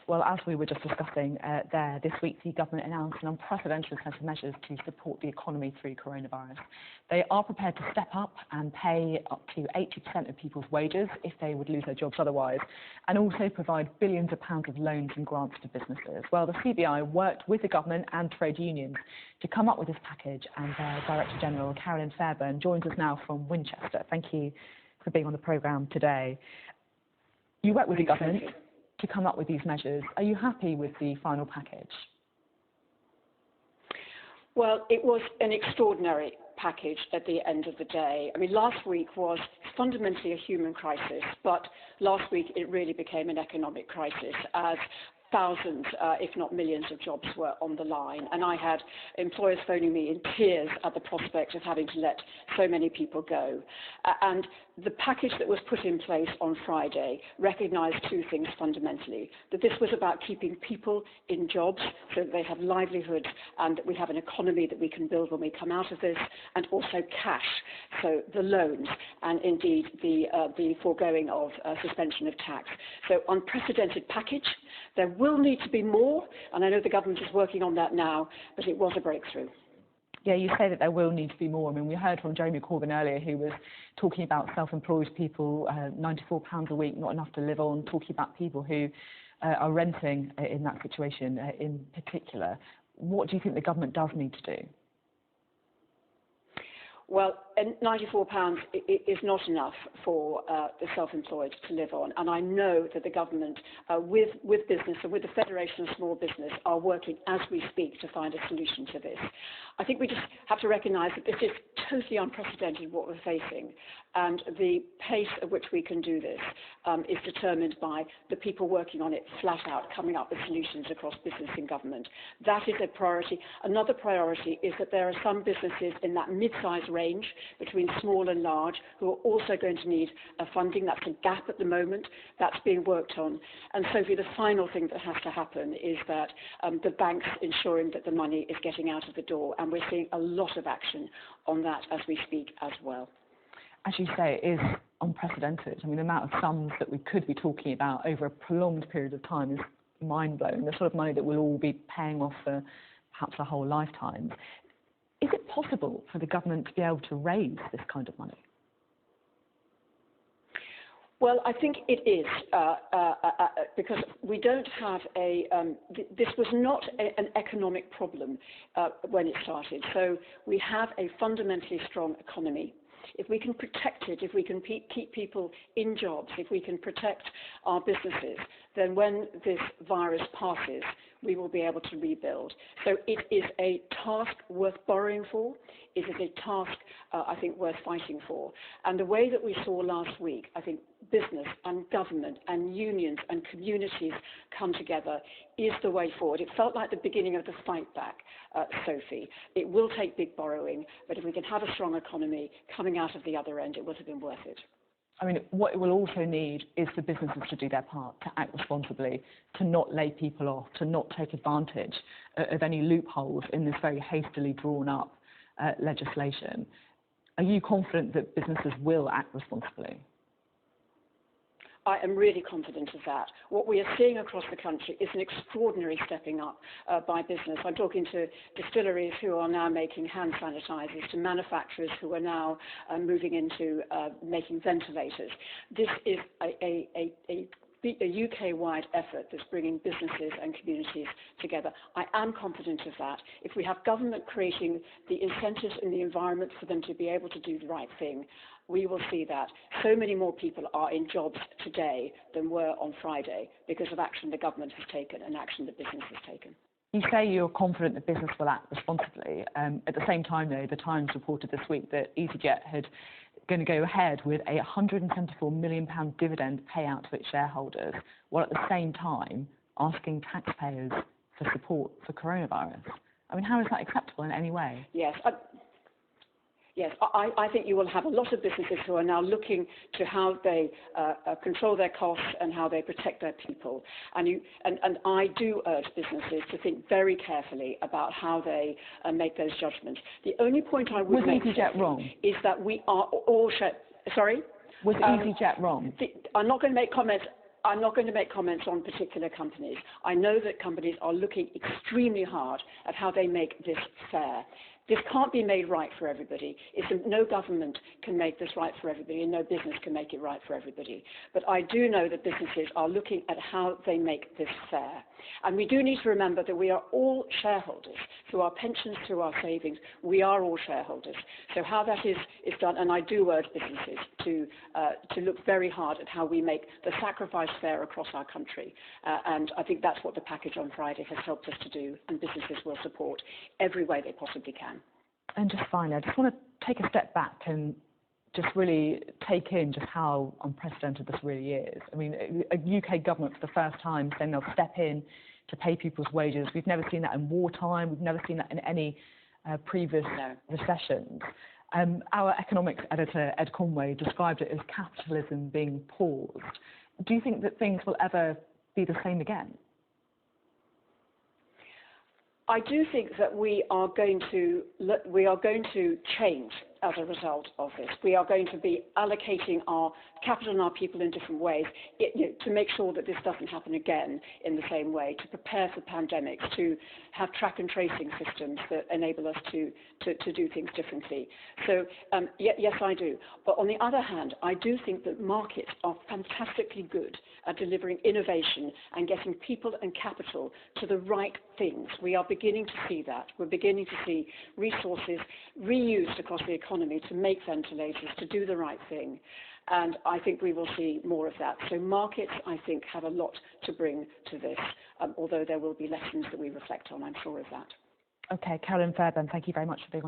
Well, as we were just discussing there, this week the government announced an unprecedented set of measures to support the economy through coronavirus. They are prepared to step up and pay up to 80% of people's wages if they would lose their jobs otherwise, and also provide billions of pounds of loans and grants to businesses. Well, the CBI worked with the government and trade unions to come up with this package, and their Director General, Carolyn Fairbairn, joins us now from Winchester. Thank you for being on the programme today. You worked with the government to come up with these measures. Are you happy with the final package? Well, it was an extraordinary package at the end of the day. I mean, last week was fundamentally a human crisis, but last week it really became an economic crisis as thousands, if not millions of jobs were on the line. And I had employers phoning me in tears at the prospect of having to let so many people go. And the package that was put in place on Friday recognised two things fundamentally: that this was about keeping people in jobs so that they have livelihoods and that we have an economy that we can build when we come out of this, and also cash, so the loans and indeed the foregoing of suspension of tax. So unprecedented package. There will need to be more, and I know the government is working on that now, but it was a breakthrough. Yeah, you say that there will need to be more. I mean, we heard from Jeremy Corbyn earlier, who was talking about self-employed people, £94 a week, not enough to live on, talking about people who are renting in that situation in particular. What do you think the government does need to do? Well, £94 is not enough for the self-employed to live on, and I know that the government, with business and with the Federation of Small Business, are working as we speak to find a solution to this. I think we just have to recognise that this is totally unprecedented what we're facing, and the pace at which we can do this is determined by the people working on it flat out, coming up with solutions across business and government. That is a priority. Another priority is that there are some businesses in that mid-size range between small and large who are also going to need funding. That's a gap at the moment. That's being worked on. And Sophie, the final thing that has to happen is that the banks ensuring that the money is getting out of the door, and we're seeing a lot of action on that as we speak as well. As you say, it is unprecedented. I mean, the amount of sums that we could be talking about over a prolonged period of time is mind-blowing. The sort of money that we'll all be paying off for perhaps a whole lifetime. Is it possible for the government to be able to raise this kind of money? Well, I think it is, because we don't have this was not an economic problem when it started. So we have a fundamentally strong economy. If we can protect it, if we can keep people in jobs, if we can protect our businesses, then when this virus passes, we will be able to rebuild. So it is a task worth borrowing for. It is a task, I think, worth fighting for. And the way that we saw last week, I think business and government and unions and communities come together is the way forward. It felt like the beginning of the fight back, Sophie. It will take big borrowing, but if we can have a strong economy coming out of the other end, it would have been worth it. I mean, what it will also need is for businesses to do their part, to act responsibly, to not lay people off, to not take advantage of any loopholes in this very hastily drawn up legislation. Are you confident that businesses will act responsibly? I am really confident of that. What we are seeing across the country is an extraordinary stepping up by business. I'm talking to distilleries who are now making hand sanitizers, to manufacturers who are now moving into making ventilators. This is a UK-wide effort that's bringing businesses and communities together. I am confident of that. If we have government creating the incentives and the environment for them to be able to do the right thing, we will see that. So many more people are in jobs today than were on Friday because of action the government has taken and action the business has taken. You say you're confident that business will act responsibly. At the same time, though, the Times reported this week that EasyJet had going to go ahead with a £174 million dividend payout to its shareholders, while at the same time asking taxpayers for support for coronavirus. I mean, how is that acceptable in any way? Yes. Yes, I think you will have a lot of businesses who are now looking to how they control their costs and how they protect their people. And I do urge businesses to think very carefully about how they make those judgments. The only point I would make is that we are all... Sorry? Was EasyJet wrong? I'm not going to make comments. I'm not going to make comments on particular companies. I know that companies are looking extremely hard at how they make this fair. This can't be made right for everybody. No government can make this right for everybody, and no business can make it right for everybody. But I do know that businesses are looking at how they make this fair. And we do need to remember that we are all shareholders. Through our pensions, through our savings, we are all shareholders. So how that is done, and I do urge businesses to look very hard at how we make the sacrifice fair across our country. And I think that's what the package on Friday has helped us to do, and businesses will support every way they possibly can. And just finally, I just want to take a step back and just really take in just how unprecedented this really is. I mean, a UK government for the first time saying they'll step in to pay people's wages. We've never seen that in wartime. We've never seen that in any previous recessions. Our economics editor, Ed Conway, described it as capitalism being paused. Do you think that things will ever be the same again? I do think that we are going to change as a result of this. We are going to be allocating our capital and our people in different ways to make sure that this doesn't happen again in the same way, to prepare for pandemics, to have track and tracing systems that enable us to do things differently. So yes, I do. But on the other hand, I do think that markets are fantastically good at delivering innovation and getting people and capital to the right things. We are beginning to see that. We're beginning to see resources reused across the economy to make ventilators, to do the right thing. And I think we will see more of that. So markets, I think, have a lot to bring to this, although there will be lessons that we reflect on, I'm sure of that. Okay, Carolyn Fairbairn, thank you very much for being on the